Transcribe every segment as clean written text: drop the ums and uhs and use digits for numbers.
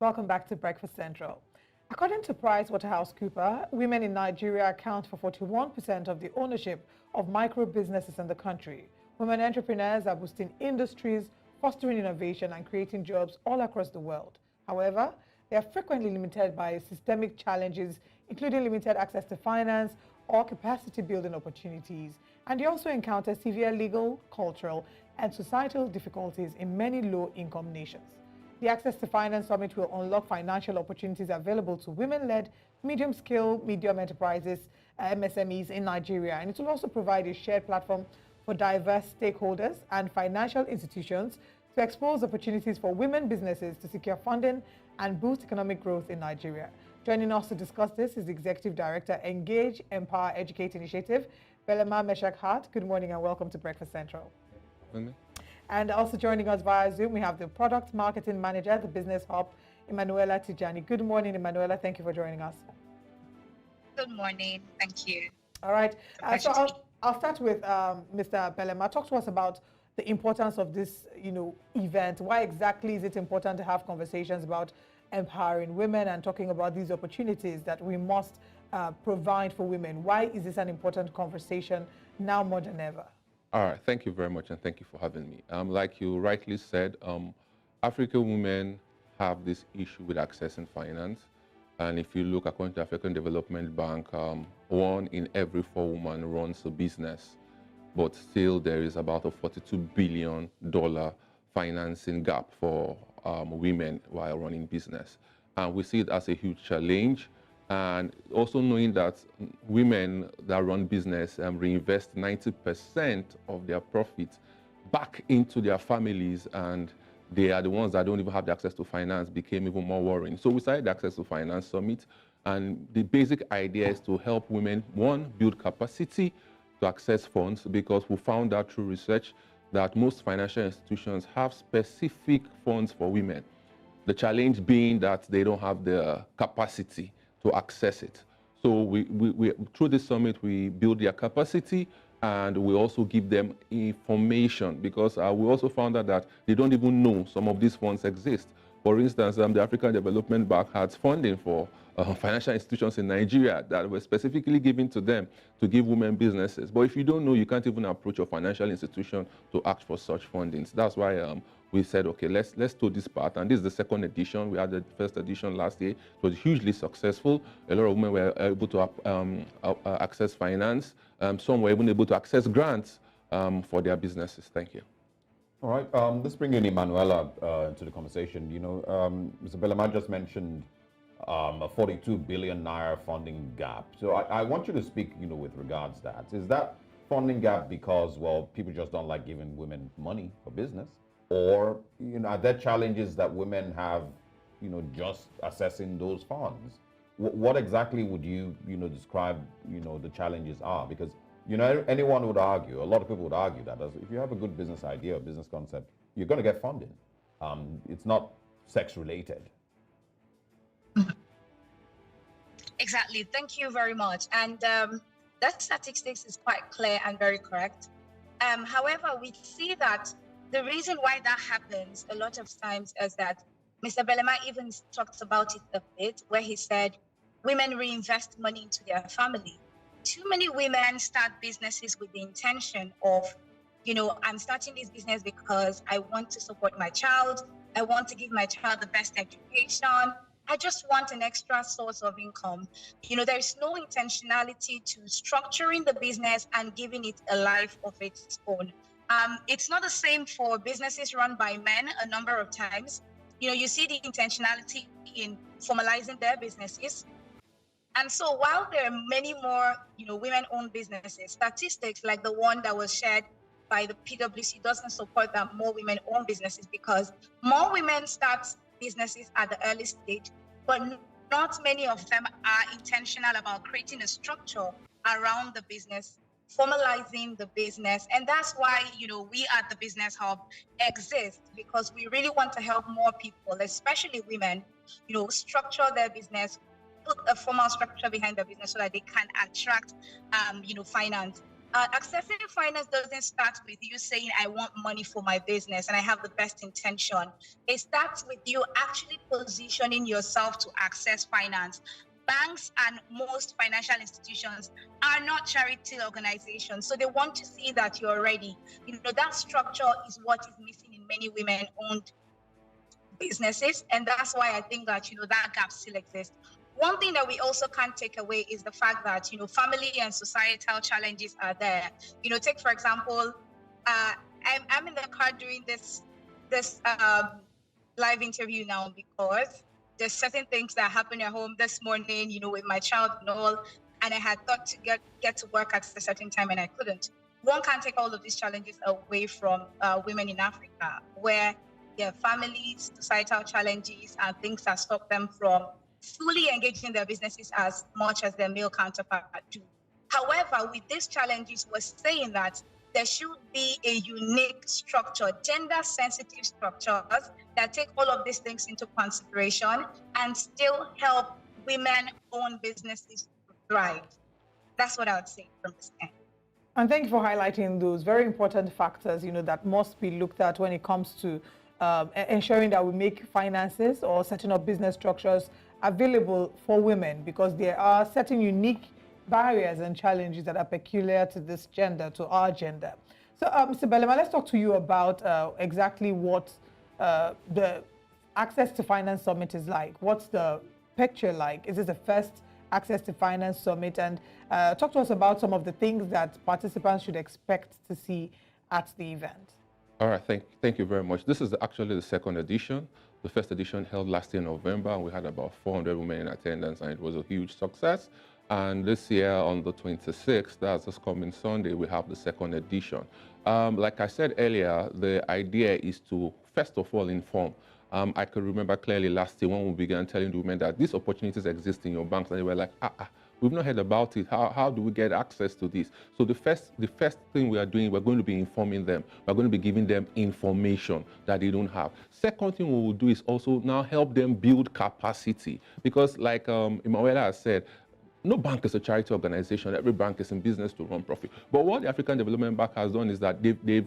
Welcome back to Breakfast Central. According to PricewaterhouseCoopers, women in Nigeria account for 41% of the ownership of micro businesses in the country. Women entrepreneurs are boosting industries, fostering innovation, and creating jobs all across the world. However, they are frequently limited by systemic challenges, including limited access to finance or capacity building opportunities. And they also encounter severe legal, cultural, and societal difficulties in many low-income nations. The Access to Finance Summit will unlock financial opportunities available to women-led, medium-scale, medium enterprises, MSMEs in Nigeria. And it will also provide a shared platform for diverse stakeholders and financial institutions to expose opportunities for women businesses to secure funding and boost economic growth in Nigeria. Joining us to discuss this is the Executive Director, Engage, Empower, Educate Initiative, Belema Meshack-Hart. Good morning and welcome to Breakfast Central. And also joining us via Zoom, we have the Product Marketing Manager, the Business Hub, Emanuela Tijani. Good morning, Emanuela. Thank you for joining us. Good morning. Thank you. All right. So I'll start with Mr. Belema. Talk to us about the importance of this, event. Why exactly is it important to have conversations about empowering women and talking about these opportunities that we must provide for women? Why is this an important conversation now more than ever? All right, thank you very much, and thank you for having me. Like you rightly said, African women have this issue with accessing finance. And if you look according to African Development Bank, 1 in every 4 women runs a business, but still there is about a $42 billion financing gap for women while running business. And we see it as a huge challenge. And also knowing that women that run business reinvest 90% of their profits back into their families, and they are the ones that don't even have the access to finance, became even more worrying. So we started the Access to Finance Summit, and the basic idea is to help women, 1, build capacity to access funds, because we found out through research that most financial institutions have specific funds for women. The challenge being that they don't have the capacity to access it. So we through this summit, we build their capacity, and we also give them information, because we also found out that they don't even know some of these funds exist. For instance, the African Development Bank has funding for financial institutions in Nigeria that were specifically given to them to give women businesses. But if you don't know, you can't even approach a financial institution to ask for such fundings. That's why we said, okay, let's do this part. And this is the second edition. We had the first edition last year. It was hugely successful. A lot of women were able to access finance. Some were even able to access grants for their businesses. Thank you. All right, let's bring in Emanuela into the conversation. Mr. Belema just mentioned a 42 billion naira funding gap. So I want you to speak, with regards to that. Is that funding gap because, well, people just don't like giving women money for business? Or, are there challenges that women have, just accessing those funds? What exactly would you, describe, the challenges are? Because, anyone would argue, a lot of people would argue that if you have a good business idea or business concept, you're going to get funding. It's not sex related. Exactly. Thank you very much. And that statistics is quite clear and very correct. However, we see that the reason why that happens a lot of times is that Mr. Belema even talked about it a bit, where he said women reinvest money into their family. Too many women start businesses with the intention of, I'm starting this business because I want to support my child. I want to give my child the best education. I just want an extra source of income. There's no intentionality to structuring the business and giving it a life of its own. It's not the same for businesses run by men a number of times. You see the intentionality in formalizing their businesses. And so while there are many more, women-owned businesses, statistics like the one that was shared by the PwC doesn't support that more women own businesses, because more women start businesses at the early stage, but not many of them are intentional about creating a structure around the business, formalizing the business. And that's why, we at the Business Hub exist, because we really want to help more people, especially women, structure their business, put a formal structure behind their business so that they can attract, finance. Accessing finance doesn't start with you saying, I want money for my business and I have the best intention. It starts with you actually positioning yourself to access finance. Banks and most financial institutions are not charity organizations. So they want to see that you're ready. That structure is what is missing in many women-owned businesses. And that's why I think that, that gap still exists. One thing that we also can't take away is the fact that, family and societal challenges are there. Take, for example, I'm in the car doing this live interview now because there's certain things that happened at home this morning, with my child and all, and I had thought to get to work at a certain time and I couldn't. One can't take all of these challenges away from women in Africa, where their families, societal challenges, and things that stop them from fully engaging their businesses as much as their male counterpart do. However, with these challenges, we're saying that there should be a unique structure, gender-sensitive structures that take all of these things into consideration and still help women-owned businesses to thrive. That's what I would say from this end. And thank you for highlighting those very important factors, that must be looked at when it comes to ensuring that we make finances or setting up business structures available for women, because there are certain unique barriers and challenges that are peculiar to this gender, to our gender. So, Mr. Belema, let's talk to you about exactly what the Access to Finance Summit is like. What's the picture like? Is this the first Access to Finance Summit? And talk to us about some of the things that participants should expect to see at the event. All right, thank you very much. This is actually the second edition. The first edition held last year in November, and we had about 400 women in attendance, and it was a huge success. And this year, on the 26th, that's this coming Sunday, we have the second edition. Like I said earlier, the idea is to, first of all, inform. I can remember clearly last year when we began telling the women that these opportunities exist in your banks, and they were like, we've not heard about it. How do we get access to this? So the first thing we are doing, we're going to be informing them. We're going to be giving them information that they don't have. Second thing we will do is also now help them build capacity. Because like Emanuela has said, no bank is a charity organization. Every bank is in business to run profit. But what the African Development Bank has done is that they've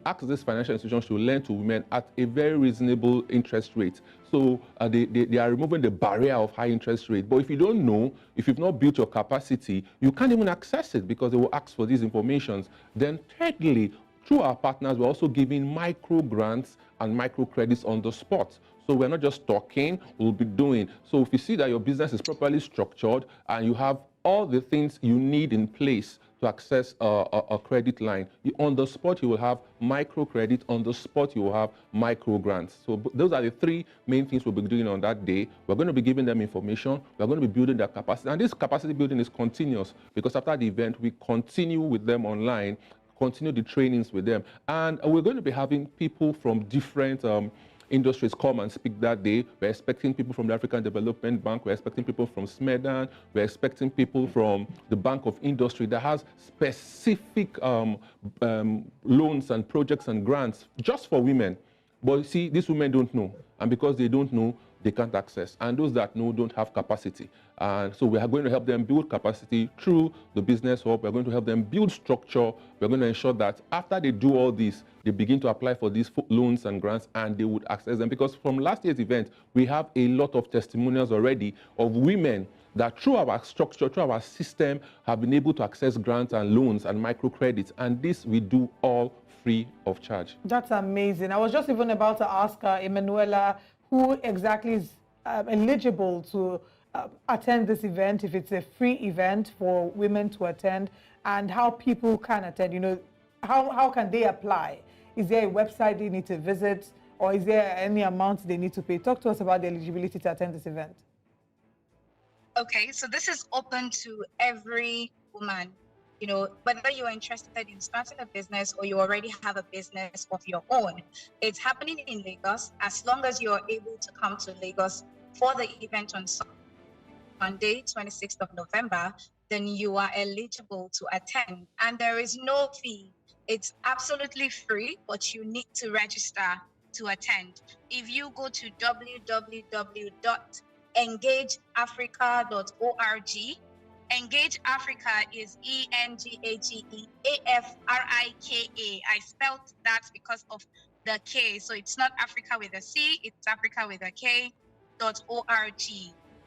asked these financial institutions to lend to women at a very reasonable interest rate. So they are removing the barrier of high interest rate. But if you don't know, if you've not built your capacity, you can't even access it because they will ask for these informations. Then thirdly, through our partners, we're also giving micro grants and micro credits on the spot. So we're not just talking, we'll be doing. So if you see that your business is properly structured and you have all the things you need in place to access a credit line, on the spot you will have micro credit, on the spot you will have micro grants. So those are the three main things we'll be doing on that day. We're going to be giving them information, we're going to be building their capacity, and this capacity building is continuous because after the event we continue with them online, continue the trainings with them, and we're going to be having people from different industries come and speak that day. We're expecting people from the African Development Bank. We're expecting people from SMEDAN. We're expecting people from the Bank of Industry that has specific loans and projects and grants just for women. But you see, these women don't know. And because they don't know, they can't access. And those that know don't have capacity. And so we are going to help them build capacity through the business hub. We're going to help them build structure. We're going to ensure that after they do all this, they begin to apply for these loans and grants and they would access them. Because from last year's event, we have a lot of testimonials already of women that through our structure, through our system, have been able to access grants and loans and microcredits. And this we do all free of charge. That's amazing. I was just even about to ask Emanuela who exactly is eligible to attend this event, if it's a free event for women to attend, and how people can attend. How can they apply? Is there a website they need to visit, or is there any amount they need to pay? Talk to us about the eligibility to attend this event. Okay, so this is open to every woman. Whether you're interested in starting a business or you already have a business of your own, it's happening in Lagos. As long as you're able to come to Lagos for the event on Monday, 26th of November, then you are eligible to attend. And there is no fee. It's absolutely free, but you need to register to attend. If you go to www.engageafrica.org, Engage Africa is ENGAGEAFRIKA. I spelled that because of the K. So it's not Africa with a C, it's Africa with a K.org.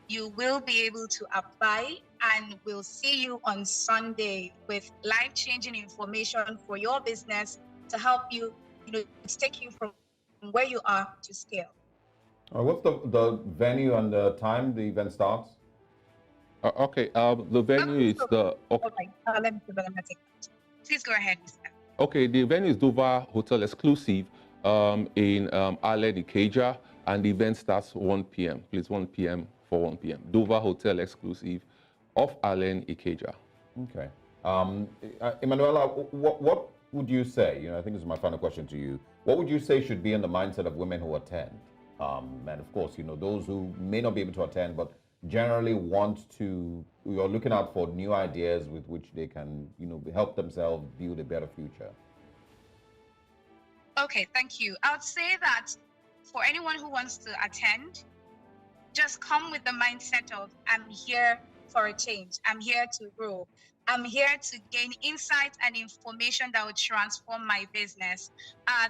You will be able to apply, and we'll see you on Sunday with life-changing information for your business to help you, take you from where you are to scale. What's the venue and the time the event starts? Okay, the venue is the... Okay. Let me take that. Please go ahead, Mr. Okay, the venue is Dover Hotel Exclusive in Allen, Ikeja, and the event starts 1 p.m. Please, 1 p.m. for 1 p.m. Dover Hotel Exclusive of Allen, Ikeja. Okay. Emanuela, what would you say? I think this is my final question to you. What would you say should be in the mindset of women who attend? And of course, those who may not be able to attend, but generally want to, you're looking out for new ideas with which they can, help themselves build a better future. Okay, thank you. I would say that for anyone who wants to attend, just come with the mindset of, I'm here for a change. I'm here to grow. I'm here to gain insight and information that will transform my business.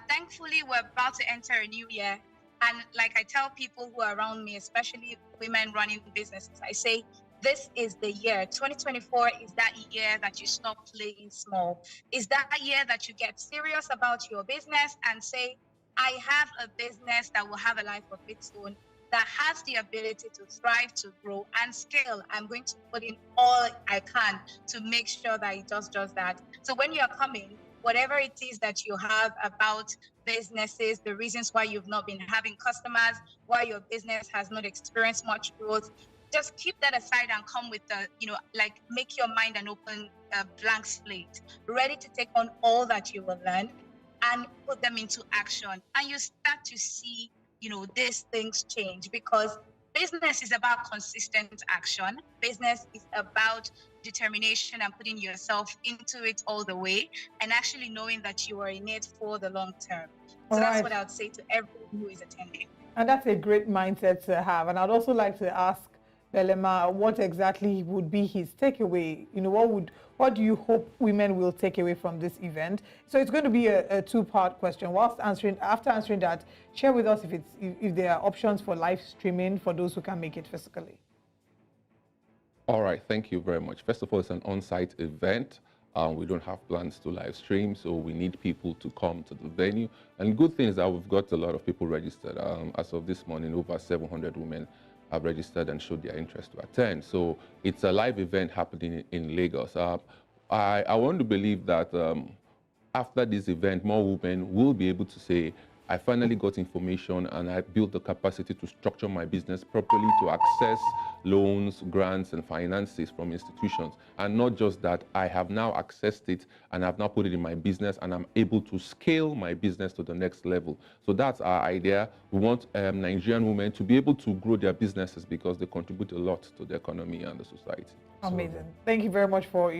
Thankfully, we're about to enter a new year. And like I tell people who are around me, especially women running businesses, I say, this is the year. 2024 is that year that you stop playing small. Is that year that you get serious about your business and say, I have a business that will have a life of its own, that has the ability to thrive, to grow, and scale. I'm going to put in all I can to make sure that it does just that. So when you're coming, whatever it is that you have about businesses, the reasons why you've not been having customers, why your business has not experienced much growth, just keep that aside and come with the, make your mind an open blank slate, ready to take on all that you will learn and put them into action. And you start to see, these things change, because business is about consistent action. Business is about determination and putting yourself into it all the way, and actually knowing that you are in it for the long term. So that's what I would say to everyone who is attending. And that's a great mindset to have. And I'd also like to ask Belema, what exactly would be his takeaway? What do you hope women will take away from this event? So it's going to be a two-part question. After answering that, share with us if there are options for live streaming for those who can make it physically. All right, thank you very much. First of all, it's an on-site event. We don't have plans to live stream, so we need people to come to the venue. And good thing is that we've got a lot of people registered. As of this morning, over 700 women have registered and showed their interest to attend. So it's a live event happening in Lagos. I want to believe that after this event, more women will be able to say, I finally got information and I built the capacity to structure my business properly, to access loans, grants, and finances from institutions. And not just that, I have now accessed it and I've now put it in my business and I'm able to scale my business to the next level. So that's our idea. We want Nigerian women to be able to grow their businesses because they contribute a lot to the economy and the society. Amazing. Thank you very much for,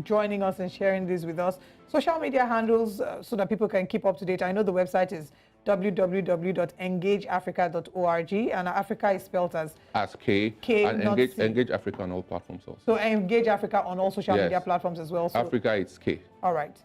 joining us and sharing this with us. Social media handles so that people can keep up to date. I know the website is www.engageafrica.org, and Africa is spelled as K. And engage Africa on all platforms also. So Engage Africa on all social media platforms as well. So Africa, it's K. All right.